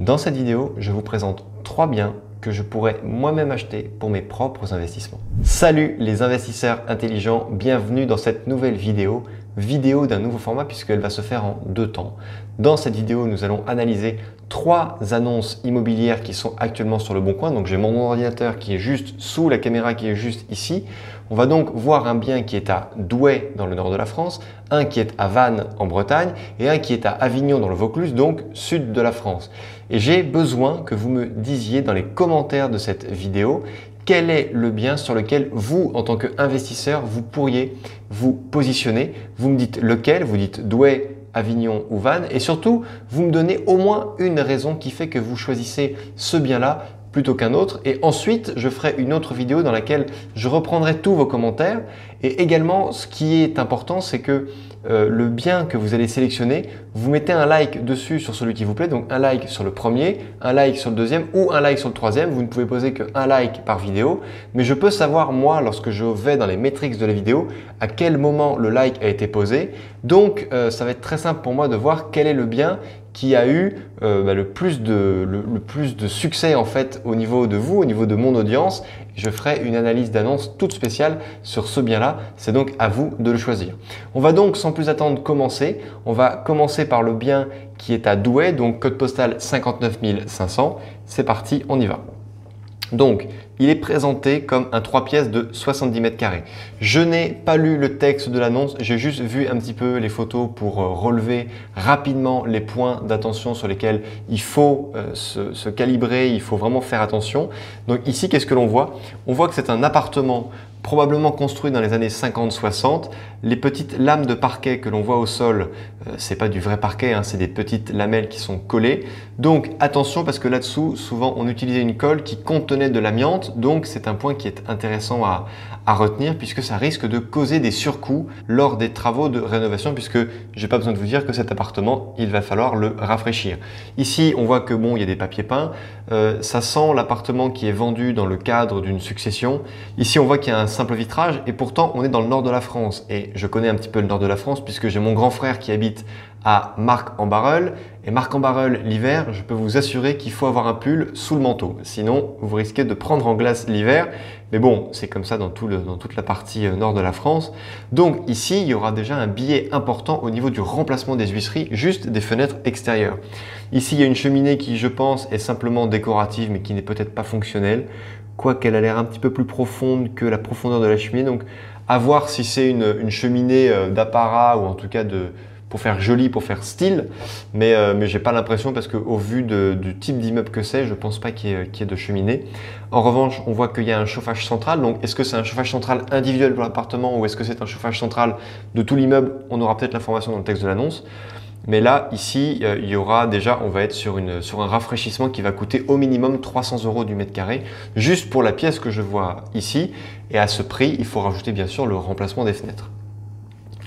Dans cette vidéo, je vous présente 3 biens que je pourrais moi-même acheter pour mes propres investissements. Salut les investisseurs intelligents, bienvenue dans cette nouvelle vidéo d'un nouveau format puisqu'elle va se faire en 2 temps. Dans cette vidéo, nous allons analyser 3 annonces immobilières qui sont actuellement sur le Bon Coin. Donc j'ai mon ordinateur qui est juste sous la caméra qui est juste ici. On va donc voir un bien qui est à Douai dans le nord de la France, un qui est à Vannes en Bretagne et un qui est à Avignon dans le Vaucluse, donc sud de la France. Et j'ai besoin que vous me disiez dans les commentaires de cette vidéo quel est le bien sur lequel vous, en tant qu'investisseur, vous pourriez vous positionner. Vous me dites lequel, vous dites Douai, Avignon ou Vannes et surtout, vous me donnez au moins une raison qui fait que vous choisissez ce bien-là plutôt qu'un autre. Et ensuite, je ferai une autre vidéo dans laquelle je reprendrai tous vos commentaires. Et également, ce qui est important, c'est que le bien que vous allez sélectionner, vous mettez un like dessus sur celui qui vous plaît. Donc un like sur le premier, un like sur le deuxième ou un like sur le troisième. Vous ne pouvez poser qu'un like par vidéo. Mais je peux savoir, moi, lorsque je vais dans les métriques de la vidéo, à quel moment le like a été posé. Donc, ça va être très simple pour moi de voir quel est le bien qui a eu le plus de succès en fait au niveau de vous, au niveau de mon audience. Je ferai une analyse d'annonce toute spéciale sur ce bien-là. C'est donc à vous de le choisir. On va donc sans plus attendre commencer. On va commencer par le bien qui est à Douai, donc code postal 59 500. C'est parti, on y va. Donc, il est présenté comme un 3 pièces de 70 mètres carrés. Je n'ai pas lu le texte de l'annonce, j'ai juste vu un petit peu les photos pour relever rapidement les points d'attention sur lesquels il faut se calibrer, il faut vraiment faire attention. Donc ici, qu'est-ce que l'on voit? On voit que c'est un appartement probablement construit dans les années 50-60. Les petites lames de parquet que l'on voit au sol, c'est pas du vrai parquet, hein, c'est des petites lamelles qui sont collées. Donc attention parce que là-dessous, souvent on utilisait une colle qui contenait de l'amiante. Donc c'est un point qui est intéressant à retenir puisque ça risque de causer des surcoûts lors des travaux de rénovation puisque j'ai pas besoin de vous dire que cet appartement, il va falloir le rafraîchir. Ici, on voit que bon, il y a des papiers peints. Ça sent l'appartement qui est vendu dans le cadre d'une succession. Ici, on voit qu'il y a un simple vitrage et pourtant on est dans le nord de la France et je connais un petit peu le nord de la France puisque j'ai mon grand frère qui habite à Marcq-en-Barœul et Marcq-en-Barœul l'hiver, je peux vous assurer qu'il faut avoir un pull sous le manteau, sinon vous risquez de prendre en glace l'hiver. Mais bon, c'est comme ça dans toute la partie nord de la France. Donc ici, il y aura déjà un billet important au niveau du remplacement des huisseries, juste des fenêtres extérieures. Ici, il y a une cheminée qui, je pense, est simplement décorative mais qui n'est peut-être pas fonctionnelle. Quoiqu'elle a l'air un petit peu plus profonde que la profondeur de la cheminée. Donc, à voir si c'est une cheminée d'apparat ou en tout cas pour faire joli, pour faire style. Mais j'ai pas l'impression parce qu'au vu du type d'immeuble que c'est, je pense pas qu'il y ait de cheminée. En revanche, on voit qu'il y a un chauffage central. Donc, est-ce que c'est un chauffage central individuel pour l'appartement ou est-ce que c'est un chauffage central de tout l'immeuble? On aura peut-être l'information dans le texte de l'annonce. Mais là, ici, il y aura déjà, on va être sur un rafraîchissement qui va coûter au minimum 300 € du mètre carré, juste pour la pièce que je vois ici. Et à ce prix, il faut rajouter bien sûr le remplacement des fenêtres,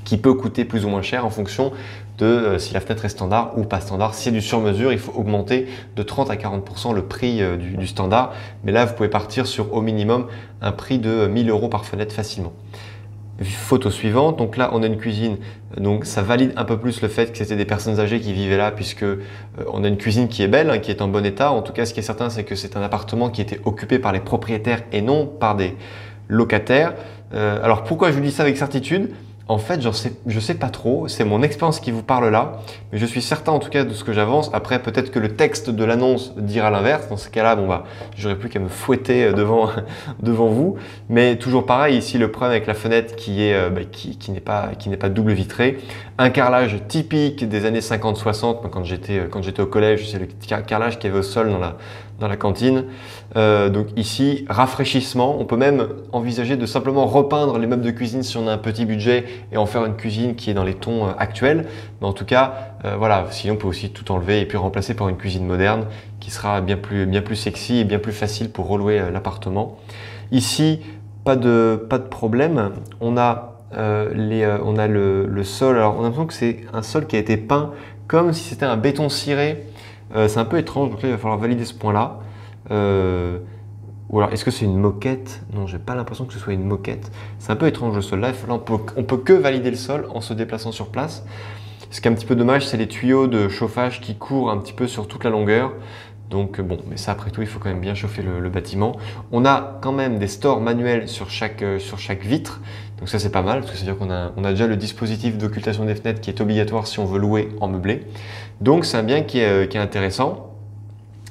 qui peut coûter plus ou moins cher en fonction de si la fenêtre est standard ou pas standard. Si c'est du sur-mesure, il faut augmenter de 30 à 40% le prix du standard. Mais là, vous pouvez partir sur au minimum un prix de 1000 € par fenêtre facilement. Photo suivante, donc là on a une cuisine, donc ça valide un peu plus le fait que c'était des personnes âgées qui vivaient là puisque on a une cuisine qui est belle, hein, qui est en bon état. En tout cas, ce qui est certain, c'est que c'est un appartement qui était occupé par les propriétaires et non par des locataires. Alors pourquoi je vous dis ça avec certitude? En fait, je sais pas trop, c'est mon expérience qui vous parle là, mais je suis certain en tout cas de ce que j'avance. Après, peut-être que le texte de l'annonce dira l'inverse. Dans ce cas-là, bon bah, j'aurais plus qu'à me fouetter devant vous. Mais toujours pareil, ici le problème avec la fenêtre qui n'est pas double vitrée, un carrelage typique des années 50-60. Quand j'étais au collège, c'est le carrelage qu'il y avait au sol dans la cantine. Donc ici, rafraîchissement. On peut même envisager de simplement repeindre les meubles de cuisine si on a un petit budget et en faire une cuisine qui est dans les tons actuels. Mais en tout cas, voilà, sinon on peut aussi tout enlever et puis remplacer par une cuisine moderne qui sera bien plus sexy et bien plus facile pour relouer l'appartement. Ici, pas de problème. On a le sol. Alors on a l'impression que c'est un sol qui a été peint comme si c'était un béton ciré. C'est un peu étrange, donc là il va falloir valider ce point-là. Ou alors est-ce que c'est une moquette? Non, j'ai pas l'impression que ce soit une moquette. C'est un peu étrange le sol là. On peut que valider le sol en se déplaçant sur place. Ce qui est un petit peu dommage, c'est les tuyaux de chauffage qui courent un petit peu sur toute la longueur. Donc bon, mais ça après tout, il faut quand même bien chauffer le bâtiment. On a quand même des stores manuels sur chaque vitre. Donc ça c'est pas mal, parce que c'est-à-dire qu'on a déjà le dispositif d'occultation des fenêtres qui est obligatoire si on veut louer en meublé. Donc c'est un bien qui est intéressant.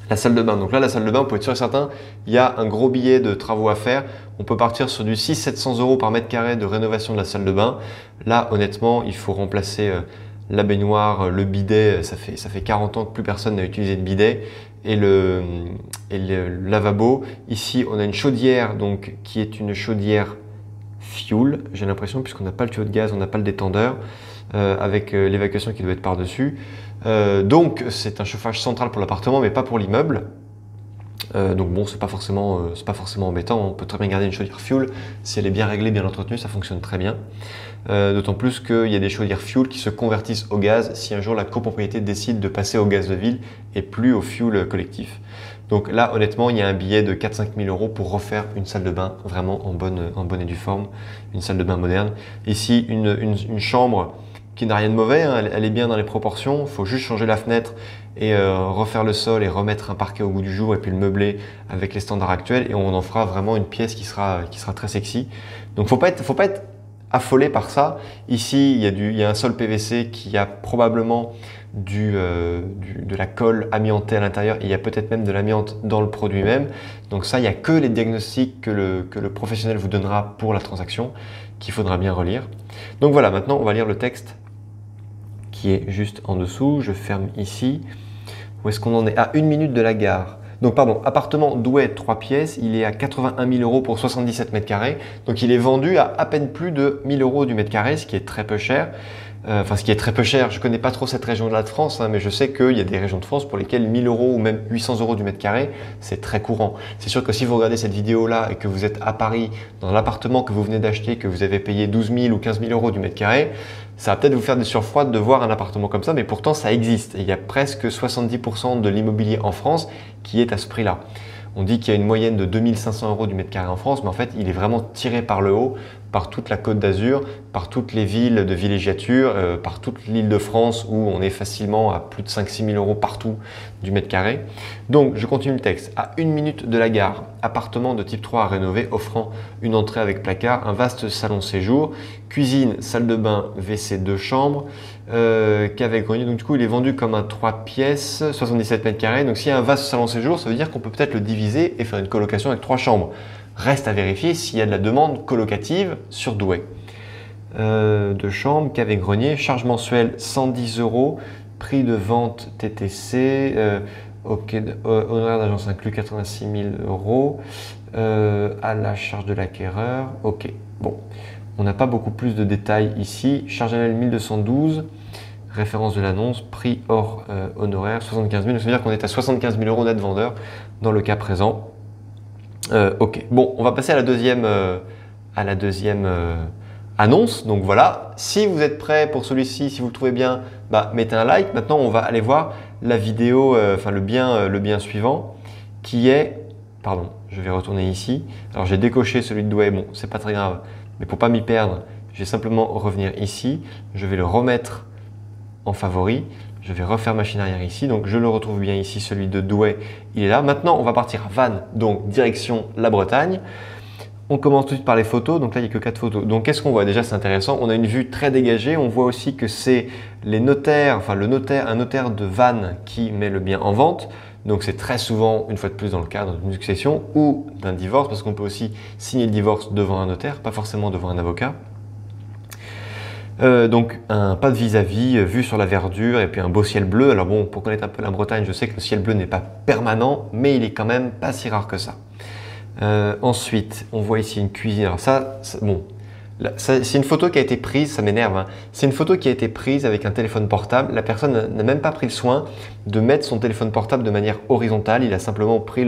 La salle de bain. Donc là, la salle de bain, on peut être sûr et certain, il y a un gros billet de travaux à faire. On peut partir sur du 600-700 € par mètre carré de rénovation de la salle de bain. Là, honnêtement, il faut remplacer la baignoire, le bidet. Ça fait 40 ans que plus personne n'a utilisé de bidet. Et le lavabo. Ici, on a une chaudière donc, qui est une chaudière fuel, j'ai l'impression, puisqu'on n'a pas le tuyau de gaz, on n'a pas le détendeur, avec l'évacuation qui doit être par-dessus. Donc c'est un chauffage central pour l'appartement, mais pas pour l'immeuble. Donc bon, c'est pas forcément embêtant, on peut très bien garder une chaudière fuel, si elle est bien réglée, bien entretenue, ça fonctionne très bien. D'autant plus qu'il y a des chaudières fuel qui se convertissent au gaz si un jour la copropriété décide de passer au gaz de ville et plus au fuel collectif. Donc là, honnêtement, il y a un billet de 4-5 000 € pour refaire une salle de bain vraiment en bonne et due forme, une salle de bain moderne. Ici, une chambre qui n'a rien de mauvais, hein, elle est bien dans les proportions, il faut juste changer la fenêtre et refaire le sol et remettre un parquet au goût du jour et puis le meubler avec les standards actuels et on en fera vraiment une pièce qui sera très sexy. Donc faut pas être affolé par ça. Ici, il y a un sol PVC qui a probablement de la colle amiantée à l'intérieur et il y a peut-être même de l'amiante dans le produit même. Donc ça, il n'y a que les diagnostics que le professionnel vous donnera pour la transaction qu'il faudra bien relire. Donc voilà, maintenant on va lire le texte qui est juste en dessous. Je ferme ici. Où est-ce qu'on en est? À 1 minute de la gare. Donc pardon, appartement Douai 3 pièces, il est à 81 000 € pour 77 mètres carrés. Donc il est vendu à peine plus de 1 000 € du mètre carré, ce qui est très peu cher. Enfin, ce qui est très peu cher, je ne connais pas trop cette région-là de France, hein, mais je sais qu'il y a des régions de France pour lesquelles 1 000 € ou même 800 € du mètre carré, c'est très courant. C'est sûr que si vous regardez cette vidéo-là et que vous êtes à Paris, dans l'appartement que vous venez d'acheter, que vous avez payé 12 000 ou 15 000 € du mètre carré, ça va peut-être vous faire des surfroides de voir un appartement comme ça, mais pourtant ça existe. Et il y a presque 70% de l'immobilier en France qui est à ce prix-là. On dit qu'il y a une moyenne de 2 500 € du mètre carré en France, mais en fait, il est vraiment tiré par le haut, par toute la Côte d'Azur, par toutes les villes de villégiature, par toute l'île de France où on est facilement à plus de 5-6 000 € partout du mètre carré. Donc, je continue le texte. À 1 minute de la gare, appartement de type 3 à rénover, offrant une entrée avec placard, un vaste salon séjour, cuisine, salle de bain, WC 2 chambres, cave et grenier. Donc du coup, il est vendu comme un 3 pièces, 77 mètres carrés. Donc s'il y a un vaste salon séjour, ça veut dire qu'on peut peut-être le diviser et faire une colocation avec 3 chambres. Reste à vérifier s'il y a de la demande colocative sur Douai. 2 chambres, cave et grenier, charge mensuelle 110 €, prix de vente TTC, honoraire d'agence inclus 86 000 €, à la charge de l'acquéreur. Ok, bon. On n'a pas beaucoup plus de détails ici. Charge annuelle 1212, référence de l'annonce, prix hors honoraire 75 000. Donc ça veut dire qu'on est à 75 000 € net vendeur dans le cas présent. Ok, bon, on va passer à la deuxième annonce. Donc voilà, si vous êtes prêt pour celui-ci, si vous le trouvez bien, bah, mettez un like. Maintenant, on va aller voir la vidéo, le bien suivant qui est, pardon, je vais retourner ici. Alors j'ai décoché celui de Douai, bon, c'est pas très grave. Mais pour ne pas m'y perdre, je vais simplement revenir ici. Je vais le remettre en favori. Je vais refaire machine arrière ici. Donc, je le retrouve bien ici, celui de Douai. Il est là. Maintenant, on va partir à Vannes, donc direction la Bretagne. On commence tout de suite par les photos. Donc là, il n'y a que 4 photos. Donc, qu'est-ce qu'on voit? Déjà, c'est intéressant. On a une vue très dégagée. On voit aussi que c'est les notaires, enfin un notaire de Vannes qui met le bien en vente. Donc c'est très souvent, une fois de plus, dans le cadre d'une succession ou d'un divorce, parce qu'on peut aussi signer le divorce devant un notaire, pas forcément devant un avocat. Donc un pas de vis-à-vis, vue sur la verdure et puis un beau ciel bleu. Alors bon, pour connaître un peu la Bretagne, je sais que le ciel bleu n'est pas permanent, mais il est quand même pas si rare que ça. Ensuite, on voit ici une cuisine. Alors ça bon, c'est une photo qui a été prise, ça m'énerve, hein. C'est une photo qui a été prise avec un téléphone portable. La personne n'a même pas pris le soin de mettre son téléphone portable de manière horizontale. Il a simplement pris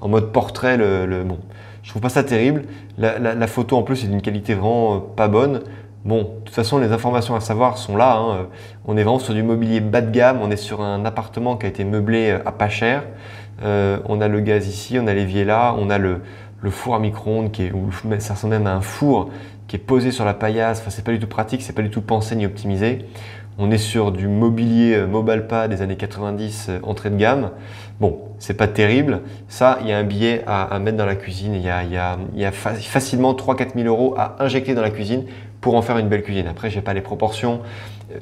en mode portrait. Bon, je trouve pas ça terrible. La photo en plus est d'une qualité vraiment pas bonne. Bon, de toute façon, les informations à savoir sont là, hein. On est vraiment sur du mobilier bas de gamme. On est sur un appartement qui a été meublé à pas cher. On a le gaz ici, on a l'évier là, on a le four à micro-ondes ça ressemble même à un four qui est posé sur la paillasse. Enfin, c'est pas du tout pratique, c'est pas du tout pensé ni optimisé. On est sur du mobilier Mobalpa des années 90, entrée de gamme. Bon, c'est pas terrible. Ça, il y a un billet à mettre dans la cuisine. Il y a facilement 3-4 000 euros à injecter dans la cuisine pour en faire une belle cuisine. Après, j'ai pas les proportions.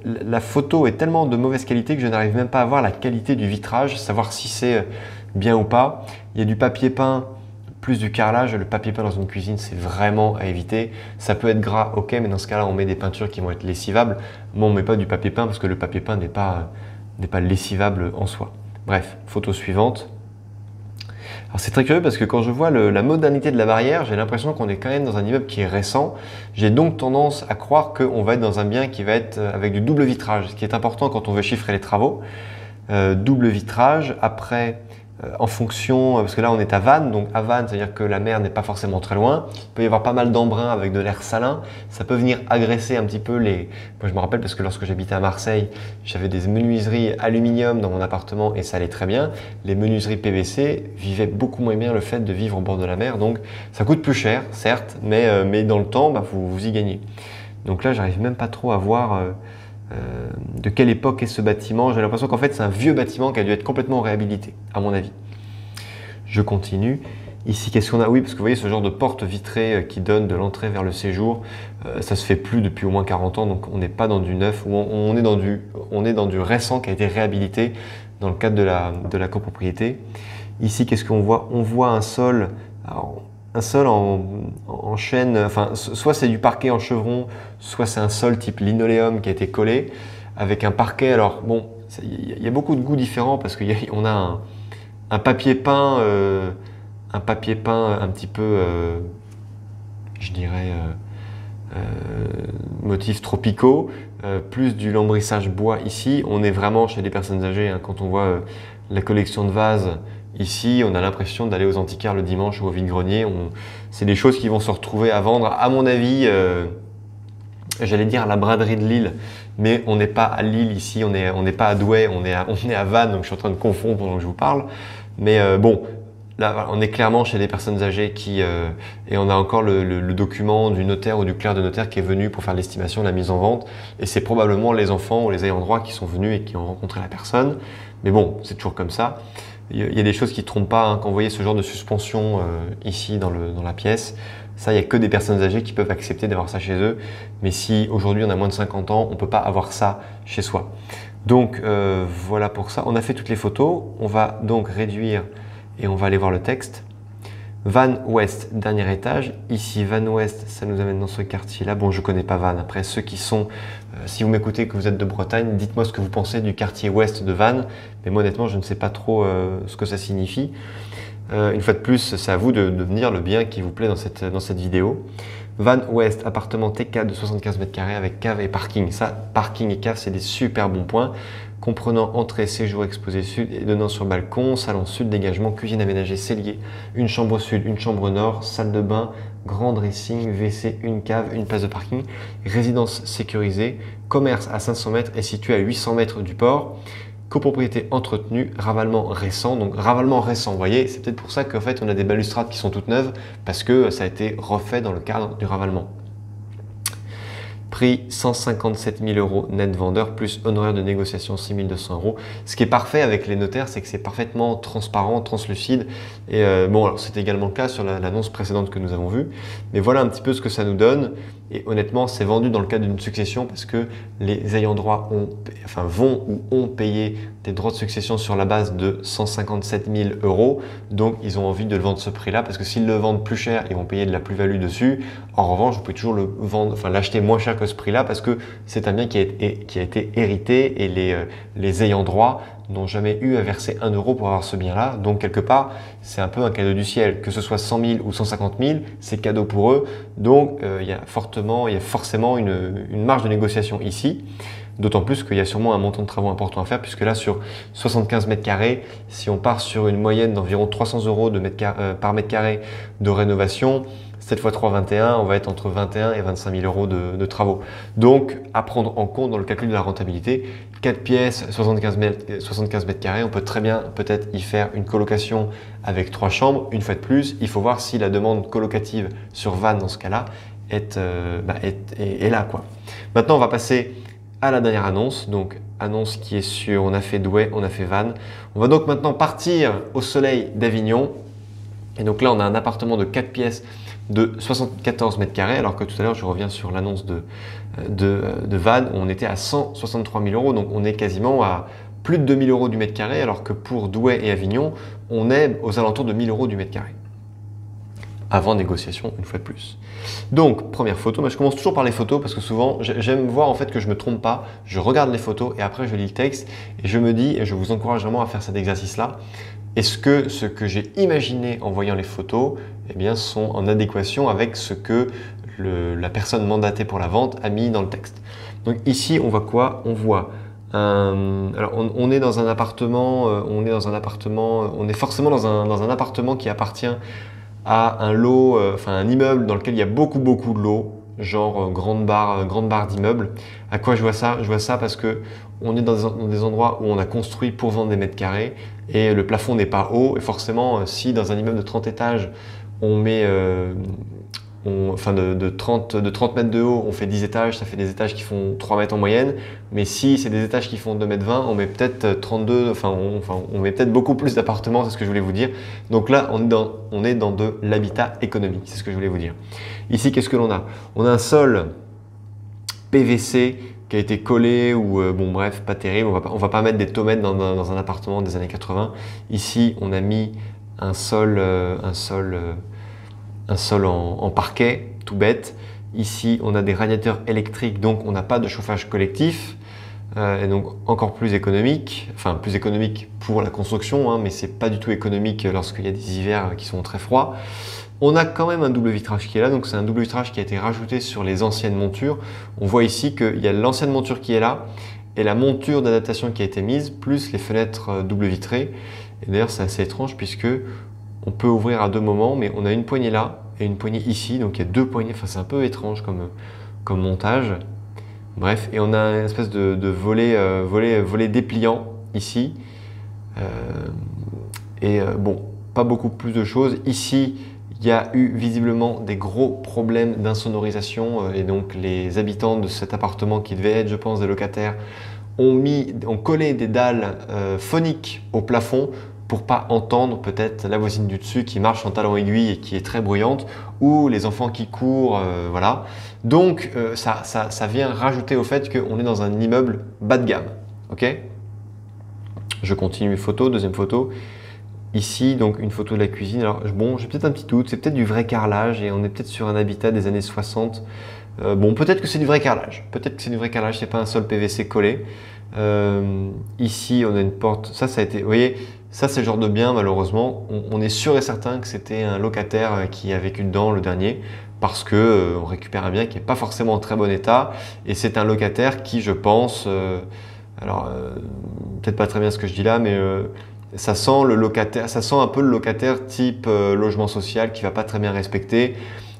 La photo est tellement de mauvaise qualité que je n'arrive même pas à voir la qualité du vitrage, savoir si c'est bien ou pas. Il y a du papier peint plus du carrelage. Le papier peint dans une cuisine, c'est vraiment à éviter. Ça peut être gras, ok, mais dans ce cas-là, on met des peintures qui vont être lessivables. Moi, on ne met pas du papier peint parce que le papier peint n'est pas lessivable en soi. Bref, photo suivante. Alors c'est très curieux parce que quand je vois la modernité de la barrière, j'ai l'impression qu'on est quand même dans un immeuble qui est récent. J'ai donc tendance à croire qu'on va être dans un bien qui va être avec du double vitrage, ce qui est important quand on veut chiffrer les travaux. Double vitrage, après en fonction, parce que là on est à Vannes, donc à Vannes, c'est-à-dire que la mer n'est pas forcément très loin. Il peut y avoir pas mal d'embruns avec de l'air salin. Ça peut venir agresser un petit peu les... Moi je me rappelle parce que lorsque j'habitais à Marseille, j'avais des menuiseries aluminium dans mon appartement et ça allait très bien. Les menuiseries PVC vivaient beaucoup moins bien le fait de vivre au bord de la mer. Donc ça coûte plus cher, certes, mais dans le temps, vous y gagnez. Donc là, j'arrive même pas trop à voir de quelle époque est ce bâtiment. J'ai l'impression qu'en fait c'est un vieux bâtiment qui a dû être complètement réhabilité, à mon avis. Je continue. Ici, qu'est-ce qu'on a? Oui, parce que vous voyez ce genre de porte vitrée qui donne de l'entrée vers le séjour, ça se fait plus depuis au moins 40 ans, donc on n'est pas dans du neuf, on est dans du récent qui a été réhabilité dans le cadre de la copropriété. Ici, qu'est-ce qu'on voit? On voit un sol. Alors, un sol en chaîne, enfin, soit c'est du parquet en chevron, soit c'est un sol type linoléum qui a été collé avec un parquet. Alors bon, il y a beaucoup de goûts différents parce qu'on a un papier peint, un petit peu, je dirais, motifs tropicaux, plus du lambrissage bois ici. On est vraiment chez les personnes âgées, hein, quand on voit la collection de vases. Ici, on a l'impression d'aller aux antiquaires le dimanche ou au vide-grenier. C'est des choses qui vont se retrouver à vendre. À mon avis, j'allais dire à la braderie de Lille, mais on n'est pas à Lille ici, on n'est pas à Douai, on est à Vannes, donc je suis en train de confondre pendant que je vous parle. Mais bon, là, on est clairement chez des personnes âgées et on a encore le document du notaire ou du clerc de notaire qui est venu pour faire l'estimation, la mise en vente. Et c'est probablement les enfants ou les ayants droit qui sont venus et qui ont rencontré la personne. Mais bon, c'est toujours comme ça. Il y a des choses qui ne trompent pas, hein. Quand vous voyez ce genre de suspension ici dans la pièce, ça, il n'y a que des personnes âgées qui peuvent accepter d'avoir ça chez eux. Mais si aujourd'hui on a moins de 50 ans, on ne peut pas avoir ça chez soi. Donc voilà pour ça. On a fait toutes les photos. On va donc réduire et on va aller voir le texte. Vannes Ouest, dernier étage. Ici, Vannes Ouest, ça nous amène dans ce quartier-là. Bon, je ne connais pas Vannes. Après, ceux qui sont, si vous m'écoutez, que vous êtes de Bretagne, dites-moi ce que vous pensez du quartier ouest de Vannes. Mais moi, honnêtement, je ne sais pas trop ce que ça signifie. Une fois de plus, c'est à vous de venir le bien qui vous plaît dans cette vidéo. Vannes Ouest, appartement TK de 75 m² avec cave et parking. Ça, parking et cave, c'est des super bons points. Comprenant entrée, séjour, exposé sud et donnant sur balcon, salon sud, dégagement, cuisine aménagée, cellier, une chambre sud, une chambre nord, salle de bain, grand dressing, WC, une cave, une place de parking, résidence sécurisée, commerce à 500 mètres et situé à 800 mètres du port, copropriété entretenue, ravalement récent. Donc ravalement récent, vous voyez, c'est peut-être pour ça qu'en fait on a des balustrades qui sont toutes neuves parce que ça a été refait dans le cadre du ravalement. Prix 157 000 € net vendeur plus honoraire de négociation 6 200 €. Ce qui est parfait avec les notaires, c'est que c'est parfaitement transparent, translucide. Et bon, alors c'était également le cas sur l'annonce précédente que nous avons vue. Mais voilà un petit peu ce que ça nous donne. Et honnêtement, c'est vendu dans le cadre d'une succession parce que les ayants droit vont ou ont payé des droits de succession sur la base de 157 000 €. Donc, ils ont envie de le vendre ce prix-là parce que s'ils le vendent plus cher, ils vont payer de la plus-value dessus. En revanche, vous pouvez toujours l'acheter moins cher que ce prix-là parce que c'est un bien qui a été hérité et les ayants droit n'ont jamais eu à verser 1 € pour avoir ce bien-là. Donc, quelque part, c'est un peu un cadeau du ciel. Que ce soit 100 000 ou 150 000, c'est cadeau pour eux. Donc, il y a forcément une marge de négociation ici. D'autant plus qu'il y a sûrement un montant de travaux important à faire puisque là, sur 75 m², si on part sur une moyenne d'environ 300 € par mètre carré de rénovation, 7 x 3, 21, on va être entre 21 et 25 000 € de travaux. Donc, à prendre en compte dans le calcul de la rentabilité, 4 pièces, 75 m², on peut très bien peut-être y faire une colocation avec 3 chambres. Une fois de plus, il faut voir si la demande colocative sur Vannes dans ce cas-là est là, quoi. Maintenant, on va passer à la dernière annonce. Donc annonce qui est sur, on a fait Douai, on a fait Vannes. On va donc maintenant partir au soleil d'Avignon. Et donc là, on a un appartement de 4 pièces de 74 mètres carrés, alors que tout à l'heure, je reviens sur l'annonce de Vannes, où on était à 163 000 euros. Donc on est quasiment à plus de 2 000 euros du mètre carré, alors que pour Douai et Avignon, on est aux alentours de 1 000 euros du mètre carré. Avant négociation, une fois de plus. Donc, première photo. Moi, je commence toujours par les photos parce que souvent, j'aime voir en fait que je ne me trompe pas. Je regarde les photos et après, je lis le texte et je me dis, et je vous encourage vraiment à faire cet exercice-là, est-ce que ce que j'ai imaginé en voyant les photos eh bien, sont en adéquation avec ce que la personne mandatée pour la vente a mis dans le texte. Donc ici, on voit quoi? On voit alors on est dans un appartement, on est forcément dans un appartement qui appartient à un lot, enfin un immeuble dans lequel il y a beaucoup de lots, genre grande barre d'immeubles. À quoi je vois ça? Je vois ça parce que on est dans des endroits où on a construit pour vendre des mètres carrés et le plafond n'est pas haut. Et forcément, si dans un immeuble de 30 étages, on met enfin de 30 mètres de haut, on fait 10 étages, ça fait des étages qui font 3 mètres en moyenne. Mais si c'est des étages qui font 2 mètres 20, on met peut-être 32, on met peut-être beaucoup plus d'appartements, c'est ce que je voulais vous dire. Donc là, on est dans de l'habitat économique, c'est ce que je voulais vous dire. Ici, qu'est-ce que l'on a? On a un sol PVC qui a été collé ou bon bref, pas terrible. On va pas mettre des tomates dans un appartement des années 80. Ici, on a mis un sol en parquet, tout bête. Ici, on a des radiateurs électriques, donc on n'a pas de chauffage collectif. Et donc encore plus économique, enfin plus économique pour la construction, hein, mais c'est pas du tout économique lorsqu'il y a des hivers qui sont très froids. On a quand même un double vitrage qui est là, donc c'est un double vitrage qui a été rajouté sur les anciennes montures. On voit ici qu'il y a l'ancienne monture qui est là et la monture d'adaptation qui a été mise, plus les fenêtres double vitrées. Et d'ailleurs c'est assez étrange puisque on peut ouvrir à deux moments, mais on a une poignée là et une poignée ici, donc il y a deux poignées, enfin c'est un peu étrange comme montage. Bref, et on a une espèce de volet dépliant ici. Bon, pas beaucoup plus de choses. Ici, il y a eu visiblement des gros problèmes d'insonorisation et donc les habitants de cet appartement qui devaient être, je pense, des locataires, ont collé des dalles phoniques au plafond pour pas entendre peut-être la voisine du dessus qui marche en talons aiguilles et qui est très bruyante, ou les enfants qui courent, voilà. Donc ça vient rajouter au fait qu'on est dans un immeuble bas de gamme, ok? Je continue mes photos, deuxième photo. Ici, donc une photo de la cuisine. Alors bon, j'ai peut-être un petit doute, c'est peut-être du vrai carrelage et on est peut-être sur un habitat des années 60. Bon, peut-être que c'est du vrai carrelage. Peut-être que c'est du vrai carrelage, c'est pas un sol PVC collé. Ici, on a une porte. Ça a été, vous voyez, ça c'est le genre de bien, malheureusement. On est sûr et certain que c'était un locataire qui a vécu dedans le dernier, parce que on récupère un bien qui n'est pas forcément en très bon état. Et c'est un locataire qui, je pense, peut-être pas très bien ce que je dis là, mais ça sent un peu le locataire type logement social qui va pas très bien respecter.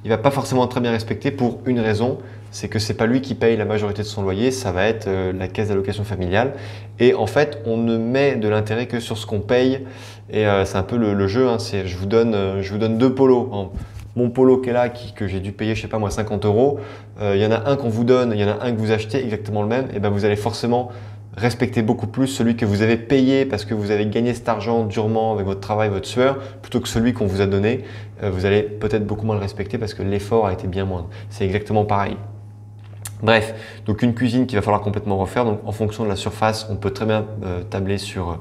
Il va pas forcément très bien respecter pour une raison, c'est que c'est pas lui qui paye la majorité de son loyer, ça va être la caisse d'allocation familiale. Et en fait, on ne met de l'intérêt que sur ce qu'on paye. Et c'est un peu le jeu, hein, je vous donne deux polos. Mon polo qui est là, que j'ai dû payer, je sais pas moi, 50 €. Il y en a un qu'on vous donne, il y en a un que vous achetez exactement le même. Et ben vous allez forcément respectez beaucoup plus celui que vous avez payé parce que vous avez gagné cet argent durement avec votre travail, votre sueur, plutôt que celui qu'on vous a donné. Vous allez peut-être beaucoup moins le respecter parce que l'effort a été bien moindre. C'est exactement pareil. Bref, donc une cuisine qu'il va falloir complètement refaire. Donc en fonction de la surface, on peut très bien tabler sur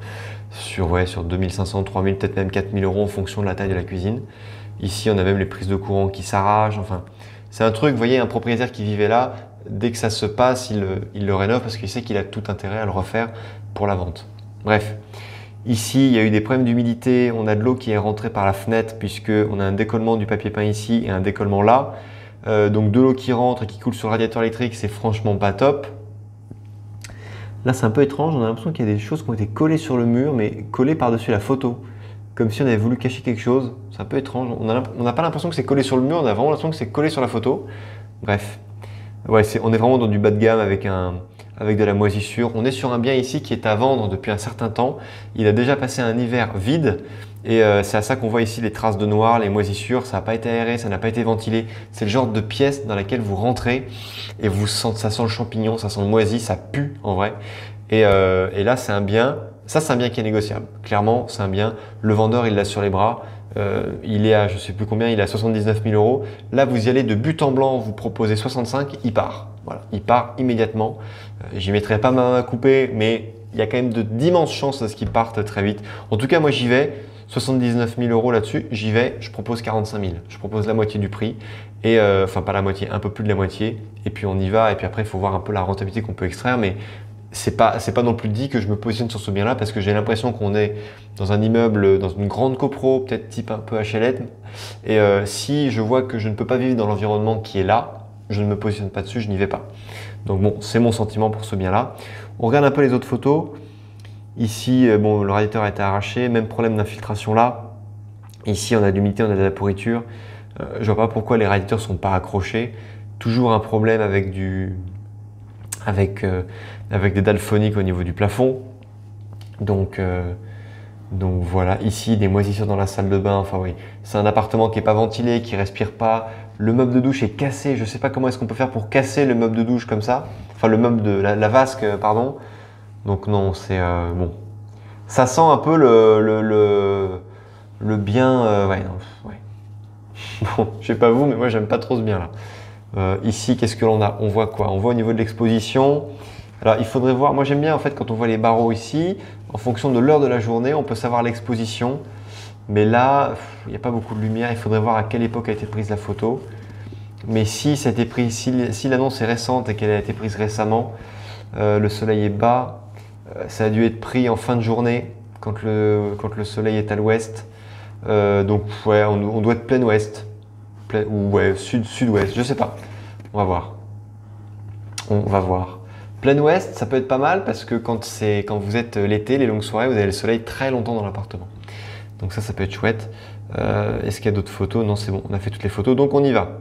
2500, 3000, peut-être même 4000 € en fonction de la taille de la cuisine. Ici, on a même les prises de courant qui s'arrachent. Enfin, c'est un truc, vous voyez, un propriétaire qui vivait là, dès que ça se passe, il le rénove parce qu'il sait qu'il a tout intérêt à le refaire pour la vente. Bref, ici, il y a eu des problèmes d'humidité. On a de l'eau qui est rentrée par la fenêtre puisqu'on a un décollement du papier peint ici et un décollement là. Donc de l'eau qui rentre et qui coule sur le radiateur électrique, c'est franchement pas top. Là, c'est un peu étrange. On a l'impression qu'il y a des choses qui ont été collées sur le mur, mais collées par-dessus la photo. Comme si on avait voulu cacher quelque chose. C'est un peu étrange. On n'a pas l'impression que c'est collé sur le mur, on a vraiment l'impression que c'est collé sur la photo. Bref. Ouais, on est vraiment dans du bas de gamme avec un avec de la moisissure. On est sur un bien ici qui est à vendre depuis un certain temps. Il a déjà passé un hiver vide et c'est à ça qu'on voit ici les traces de noir, les moisissures. Ça n'a pas été aéré, ça n'a pas été ventilé. C'est le genre de pièce dans laquelle vous rentrez et vous sentez, ça sent le champignon, ça sent le moisi, ça pue en vrai. Et là, c'est un bien. Ça, c'est un bien qui est négociable. Clairement, c'est un bien. Le vendeur, il l'a sur les bras. Il est à, je sais plus combien, il est à 79 000 euros. Là, vous y allez de but en blanc, vous proposez 65, il part. Voilà, il part immédiatement. J'y mettrai pas ma main à couper, mais il y a quand même d'immenses chances à ce qu'il parte très vite. En tout cas, moi, j'y vais. 79 000 euros là-dessus, j'y vais. Je propose 45 000. Je propose la moitié du prix. Et enfin, pas la moitié, un peu plus de la moitié. Et puis, on y va. Et puis après, il faut voir un peu la rentabilité qu'on peut extraire. Mais c'est pas non plus dit que je me positionne sur ce bien-là parce que j'ai l'impression qu'on est dans un immeuble, dans une grande copro, peut-être type un peu HLM. Et si je vois que je ne peux pas vivre dans l'environnement qui est là, je ne me positionne pas dessus, je n'y vais pas. Donc bon, c'est mon sentiment pour ce bien-là. On regarde un peu les autres photos. Ici, bon, le radiateur a été arraché, même problème d'infiltration là. Ici, on a de l'humidité, on a de la pourriture. Je vois pas pourquoi les radiateurs sont pas accrochés. Toujours un problème avec des dalles phoniques au niveau du plafond. Donc voilà, ici des moisissures dans la salle de bain. Enfin oui, c'est un appartement qui n'est pas ventilé, qui respire pas. Le meuble de douche est cassé. Je ne sais pas comment est-ce qu'on peut faire pour casser le meuble de douche comme ça. Enfin le meuble de la vasque, pardon. Donc non, c'est bon. Ça sent un peu le bien. Ouais, non, ouais. Bon, je sais pas vous, mais moi j'aime pas trop ce bien là. Ici, qu'est-ce que l'on a? On voit quoi? On voit au niveau de l'exposition. Alors, il faudrait voir. Moi, j'aime bien en fait quand on voit les barreaux ici, en fonction de l'heure de la journée, on peut savoir l'exposition. Mais là, il n'y a pas beaucoup de lumière. Il faudrait voir à quelle époque a été prise la photo. Mais si ça a été pris, si l'annonce est récente et qu'elle a été prise récemment, le soleil est bas. Ça a dû être pris en fin de journée quand le soleil est à l'ouest. Donc, ouais, on doit être plein ouest. Ou ouais, sud-ouest, je sais pas. On va voir. On va voir. Plein ouest, ça peut être pas mal parce que quand vous êtes l'été, les longues soirées, vous avez le soleil très longtemps dans l'appartement. Donc ça peut être chouette. Est-ce qu'il y a d'autres photos? Non, c'est bon, on a fait toutes les photos, donc on y va.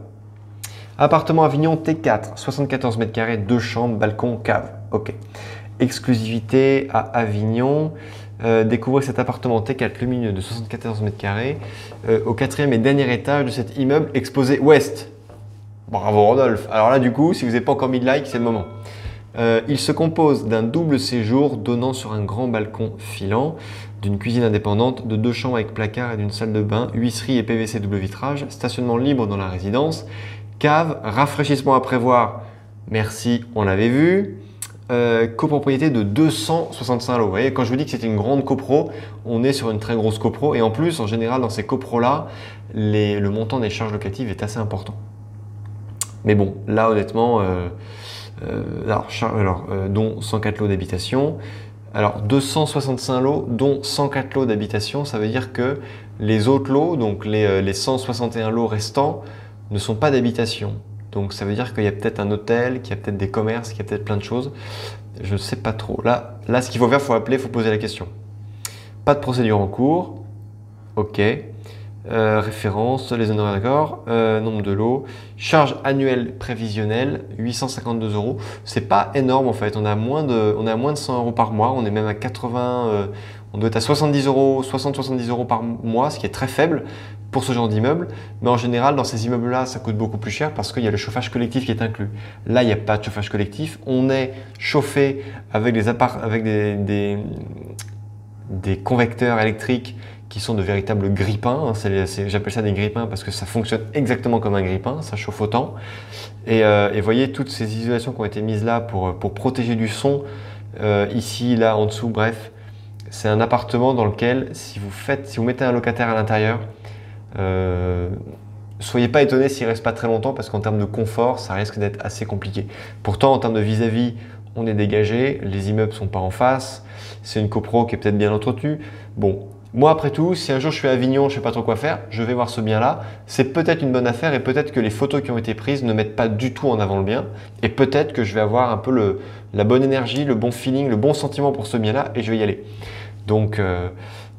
Appartement Avignon T4, 74 mètres carrés, 2 chambres, balcon, cave. Ok. Exclusivité à Avignon. Découvrez cet appartement T4 lumineux de 74 mètres carrés au 4e et dernier étage de cet immeuble exposé ouest. Bravo Rodolphe. Alors là, du coup, si vous n'avez pas encore mis de like, c'est le moment. Il se compose d'un double séjour donnant sur un grand balcon filant, d'une cuisine indépendante, de 2 chambres avec placard et d'une salle de bain, huisserie et PVC double vitrage, stationnement libre dans la résidence, cave, rafraîchissement à prévoir, merci, on l'avait vu, copropriété de 265 lots. Vous voyez, quand je vous dis que c'était une grande copro, on est sur une très grosse copro et en plus, en général, dans ces copros-là, le montant des charges locatives est assez important. Mais bon, là honnêtement, dont 104 lots d'habitation. Alors 265 lots, dont 104 lots d'habitation, ça veut dire que les autres lots, donc les 161 lots restants, ne sont pas d'habitation. Donc ça veut dire qu'il y a peut-être un hôtel, qu'il y a peut-être des commerces, qu'il y a peut-être plein de choses. Je ne sais pas trop. Là ce qu'il faut faire, il faut appeler, il faut poser la question. Pas de procédure en cours. Ok. Référence, les honoraires d'accord, nombre de lots, charge annuelle prévisionnelle, 852 euros. C'est pas énorme en fait, on a moins de 100 euros par mois, on est même à 80, on doit être à 70 euros, 60-70 euros par mois, ce qui est très faible pour ce genre d'immeuble. Mais en général, dans ces immeubles-là, ça coûte beaucoup plus cher parce qu'il y a le chauffage collectif qui est inclus. Là, il n'y a pas de chauffage collectif, on est chauffé avec des convecteurs électriques qui sont de véritables grippins. J'appelle ça des grippins parce que ça fonctionne exactement comme un grippin, ça chauffe autant. Et voyez toutes ces isolations qui ont été mises là pour protéger du son, ici, là, en dessous, bref. C'est un appartement dans lequel, si vous mettez un locataire à l'intérieur, soyez pas étonnés s'il reste pas très longtemps parce qu'en termes de confort, ça risque d'être assez compliqué. Pourtant, en termes de vis-à-vis, on est dégagé, les immeubles sont pas en face, c'est une copro qui est peut-être bien entretenue. Bon. Moi, après tout, si un jour je suis à Avignon, je ne sais pas trop quoi faire, je vais voir ce bien-là. C'est peut-être une bonne affaire et peut-être que les photos qui ont été prises ne mettent pas du tout en avant le bien. Et peut-être que je vais avoir un peu la bonne énergie, le bon feeling, le bon sentiment pour ce bien-là et je vais y aller. Donc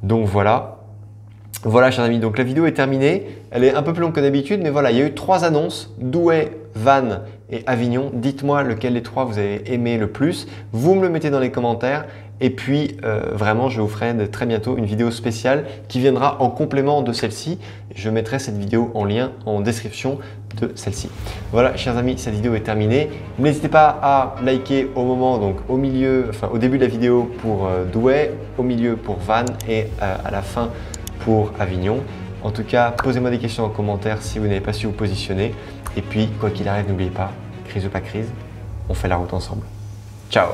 voilà. Voilà, chers amis. Donc la vidéo est terminée. Elle est un peu plus longue que d'habitude, mais voilà, il y a eu 3 annonces, Douai, Vannes et Avignon. Dites-moi lequel des trois vous avez aimé le plus. Vous me le mettez dans les commentaires. Et puis vraiment, je vous ferai très bientôt une vidéo spéciale qui viendra en complément de celle-ci. Je mettrai cette vidéo en lien en description de celle-ci. Voilà, chers amis, cette vidéo est terminée. N'hésitez pas à liker au moment, donc au milieu, enfin au début de la vidéo pour Douai, au milieu pour Vannes et à la fin pour Avignon. En tout cas, posez-moi des questions en commentaire si vous n'avez pas su vous positionner. Et puis, quoi qu'il arrive, n'oubliez pas, crise ou pas crise, on fait la route ensemble. Ciao!